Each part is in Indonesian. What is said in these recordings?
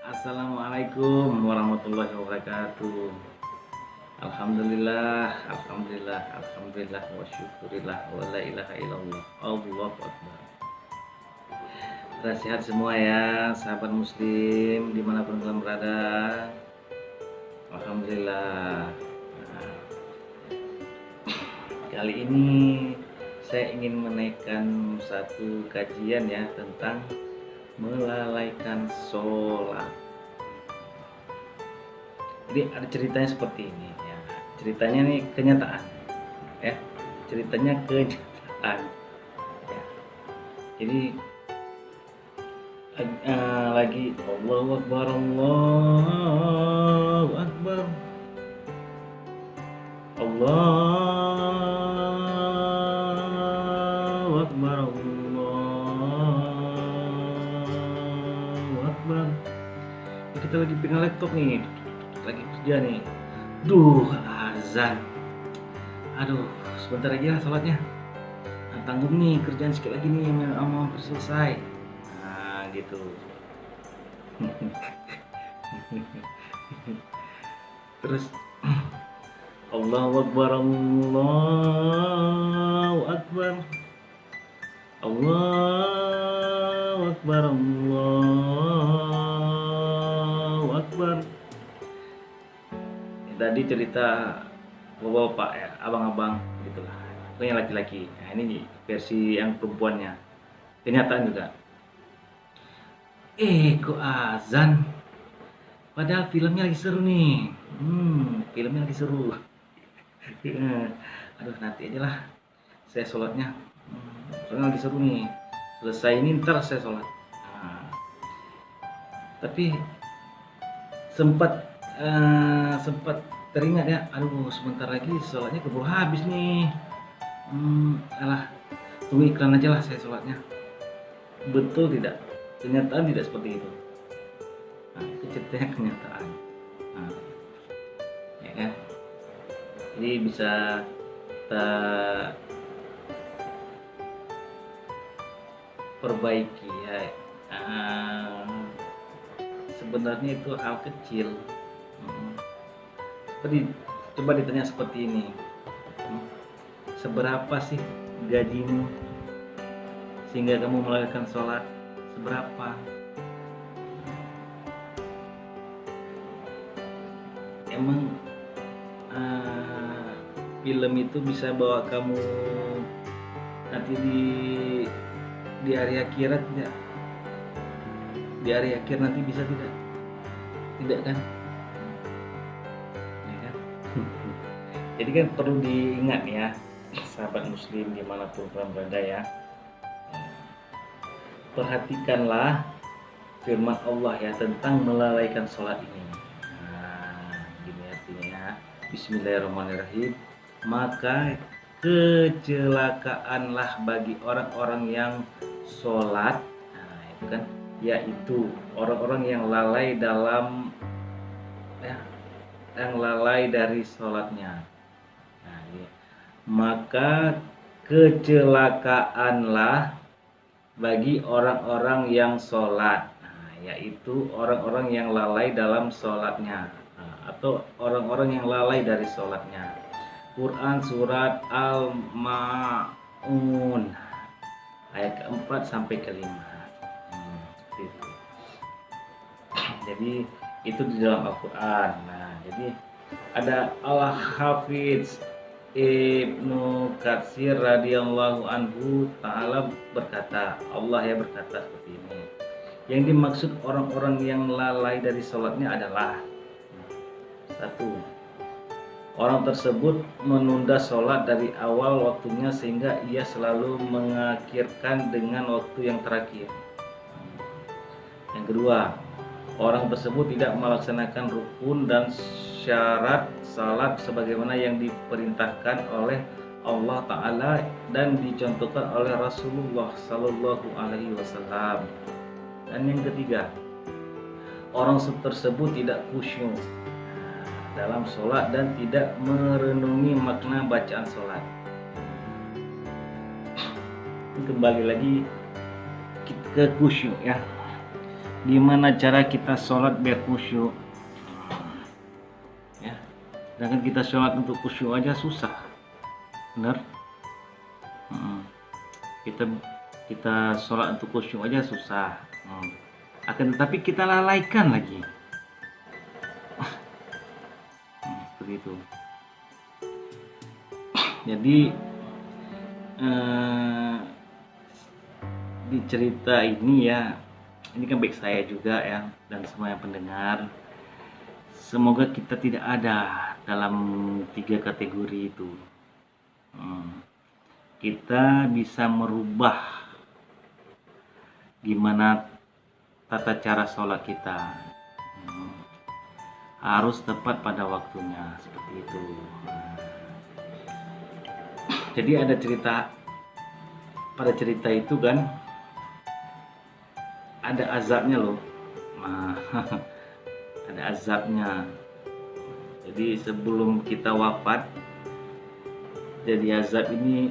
Assalamualaikum warahmatullahi wabarakatuh. Alhamdulillah, alhamdulillah, alhamdulillah, wa syukurillah, wa la ilaha illallah, Allahu Akbar. Sehat semua ya, sahabat muslim dimanapun kalian berada. Alhamdulillah. Nah, kali ini saya ingin menaikkan satu kajian ya tentang melalaikan sholat. Jadi ada ceritanya seperti ini ya. Ceritanya nih kenyataan ya. Ceritanya kenyataan ya. Jadi lagi Allahu Akbar, Allahu Akbar, Allahu Akbar, Allahu Akbar. Ya, kita lagi pegang laptop nih, lagi kerja nih. Azan. Aduh, sebentar aja lah sholatnya. Nah, tanggung nih kerjaan sedikit lagi nih mau selesai. Nah, gitu. Terus Allahu Akbar, Allahu Akbar, Allahu Akbar, Allahu Akbar. Tadi cerita bapak-bapak ya, abang-abang gitulah. Pokoknya laki-laki. Nah, ini versi yang perempuannya. Kenyataan juga. Kok azan? Padahal filmnya lagi seru nih. Filmnya lagi seru. Aduh, nanti aja lah saya sholatnya. Soalnya lagi seru nih. Selesai ini ntar saya sholat. Nah, tapi sempat teringat ya, aduh sebentar lagi sholatnya keburu habis nih. Alah, tunggu iklan aja lah saya sholatnya. Betul tidak? Kenyataan tidak seperti itu. Nah, itu ceritanya kenyataan. Nah, ya kan? Jadi bisa kita perbaiki ya. Sebenarnya itu hal kecil. Coba ditanya seperti ini, seberapa sih gajimu sehingga kamu melalaikan sholat? Seberapa? Emang film itu bisa bawa kamu nanti di hari akhirat tidak? Di hari akhir nanti bisa tidak? Tidak kan? Jadi kan perlu diingat ya, sahabat muslim dimanapun kalian berada ya. Perhatikanlah firman Allah ya tentang melalaikan sholat ini. Nah, gini artinya, Bismillahirrahmanirrahim. Maka kecelakaanlah bagi orang-orang yang sholat. Nah, itu kan, yaitu orang-orang yang lalai dalam yang lalai dari sholatnya. Maka kecelakaanlah bagi orang-orang yang sholat, yaitu orang-orang yang lalai dalam sholatnya, atau orang-orang yang lalai dari sholatnya. Quran surat Al-Ma'un ayat keempat sampai kelima. Jadi itu di dalam Al-Quran. Nah, jadi ada Al-Hafiz Ibnu Katsir radhiyallahu anhu ta'ala berkata, Allah ya berkata seperti ini. Yang dimaksud orang-orang yang lalai dari sholatnya adalah, satu, orang tersebut menunda sholat dari awal waktunya sehingga ia selalu mengakhirkan dengan waktu yang terakhir. Yang kedua, orang tersebut tidak melaksanakan rukun dan syarat salat sebagaimana yang diperintahkan oleh Allah Ta'ala dan dicontohkan oleh Rasulullah Sallallahu Alaihi Wasallam. Dan yang ketiga, orang tersebut tidak khusyuk dalam sholat dan tidak merenungi makna bacaan sholat. Kembali lagi ke khusyuk ya. gimana cara kita sholat biar khusyuk ya. Sedangkan kita sholat untuk khusyuk aja susah, benar. kita kita sholat untuk khusyuk aja susah. Akan tetapi kita lalaikan lagi. Seperti itu. Jadi di cerita ini ya, ini kan baik saya juga ya, dan semua yang pendengar, semoga kita tidak ada dalam 3 kategori itu. Kita bisa merubah gimana tata cara sholat kita. Harus tepat pada waktunya, seperti itu. Jadi ada cerita, pada cerita itu kan ada azabnya loh. Ada azabnya. Jadi sebelum kita wafat, jadi azab ini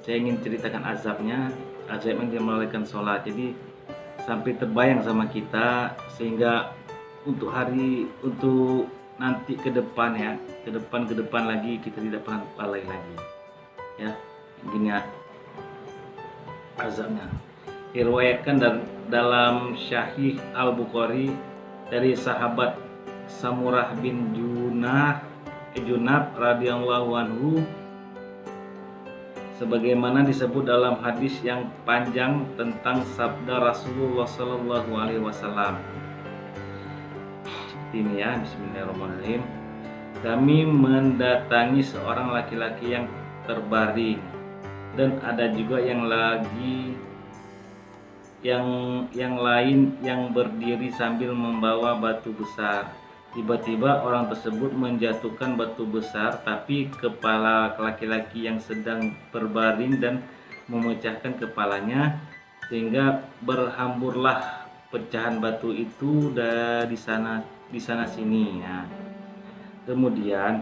saya ingin ceritakan azabnya yang dia melalaikan sholat. Jadi sampai terbayang sama kita, sehingga untuk nanti ke depan ya, ke depan lagi kita tidak pernah lalai lagi ya. Gini ya azabnya, diriwayatkan dalam Sahih Al-Bukhari dari sahabat Samurah bin Junab radhiyallahu anhu, sebagaimana disebut dalam hadis yang panjang tentang sabda Rasulullah Sallallahu Alaihi Wasallam. Ini ya, Bismillahirrahmanirrahim. Kami mendatangi seorang laki-laki yang terbaring, dan ada juga yang lain yang berdiri sambil membawa batu besar. Tiba-tiba orang tersebut menjatuhkan batu besar, tapi kepala laki-laki yang sedang berbaring dan memecahkan kepalanya, sehingga berhamburlah pecahan batu itu dari sana sini ya. Kemudian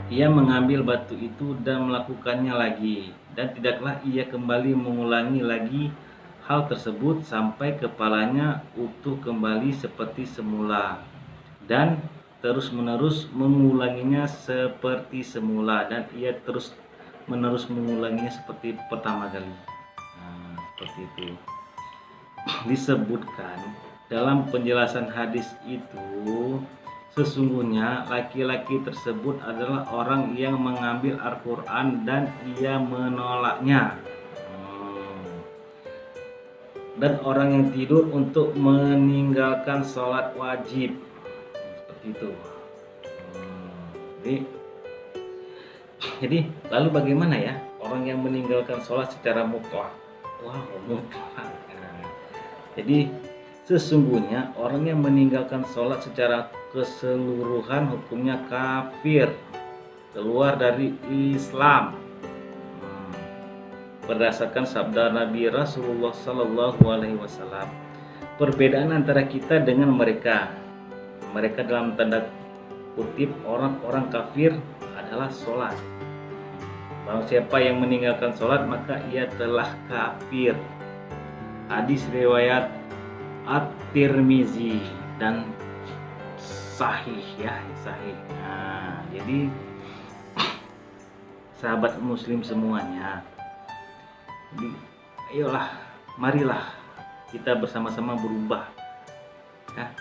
ia mengambil batu itu dan melakukannya lagi, dan tidaklah ia kembali mengulangi lagi hal tersebut sampai kepalanya utuh kembali seperti semula, dan terus-menerus mengulanginya seperti semula, dan ia terus-menerus mengulanginya seperti pertama kali. Seperti itu disebutkan dalam penjelasan hadis itu. Sesungguhnya laki-laki tersebut adalah orang yang mengambil Al-Quran dan ia menolaknya, dan orang yang tidur untuk meninggalkan sholat wajib, seperti itu. Jadi lalu bagaimana ya orang yang meninggalkan sholat secara mutlak? Mutlak. Jadi sesungguhnya orang yang meninggalkan sholat secara keseluruhan hukumnya kafir, keluar dari Islam, berdasarkan sabda Nabi Rasulullah Sallallahu Alaihi Wasallam. Perbedaan antara kita dengan mereka dalam tanda kutip orang-orang kafir adalah sholat. Barang siapa yang meninggalkan sholat maka ia telah kafir. Hadis riwayat At-Tirmizi dan sahih ya, sahih. Jadi sahabat muslim semuanya, ayolah, marilah kita bersama-sama berubah ya,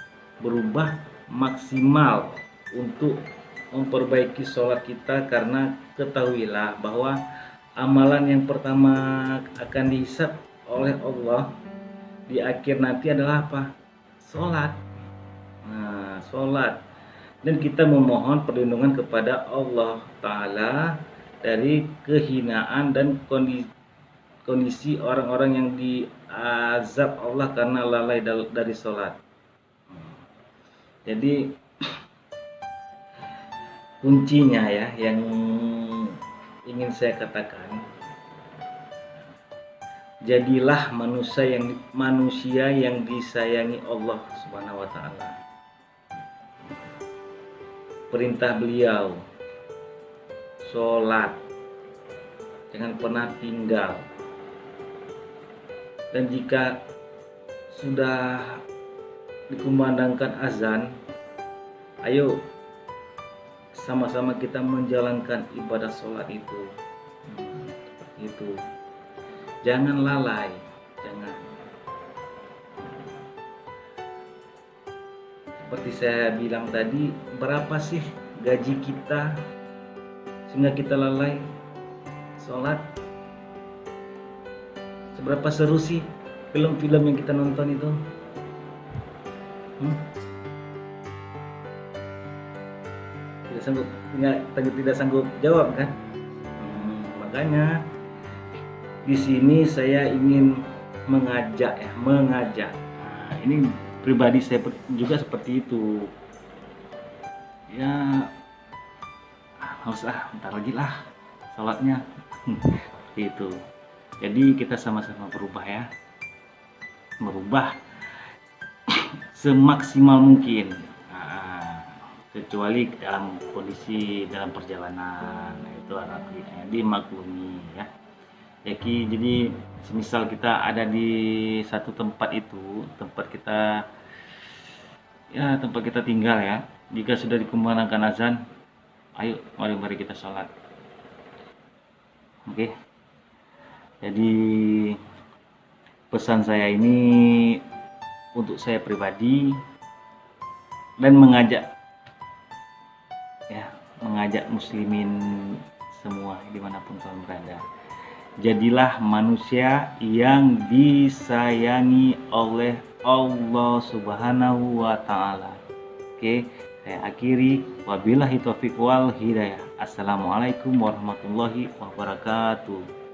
berubah maksimal untuk memperbaiki sholat kita, karena ketahuilah bahwa amalan yang pertama akan dihisab oleh Allah di akhir nanti adalah apa? Sholat. Sholat. Dan kita memohon perlindungan kepada Allah Ta'ala dari kehinaan dan kondisi orang-orang yang diazab Allah karena lalai dari sholat. Jadi kuncinya ya yang ingin saya katakan, jadilah manusia yang disayangi Allah Subhanahu wa Ta'ala. Perintah beliau sholat, jangan pernah tinggal. Dan jika sudah dikumandangkan azan, ayo sama-sama kita menjalankan ibadah sholat itu. Seperti itu. Jangan lalai, jangan. Seperti saya bilang tadi, berapa sih gaji kita sehingga kita lalai sholat? Seberapa seru sih film-film yang kita nonton itu? Tidak sanggup jawab kan? Makanya di sini saya ingin mengajak. Nah, ini pribadi saya juga seperti itu. Ya harus bentar lagi lah sholatnya. Seperti itu. Jadi kita sama-sama berubah ya, merubah semaksimal mungkin. Kecuali dalam kondisi dalam perjalanan, itu artinya dimaklumi ya. Jadi semisal kita ada di satu tempat itu, tempat kita tinggal ya, jika sudah dikumandangkan azan, ayo mari kita sholat. Oke. Jadi pesan saya ini untuk saya pribadi dan mengajak muslimin semua dimanapun kalian berada. Jadilah manusia yang disayangi oleh Allah Subhanahu wa Ta'ala. Oke, saya akhiri. Wabillahi taufiq wal hidayah. Assalamualaikum warahmatullahi wabarakatuh.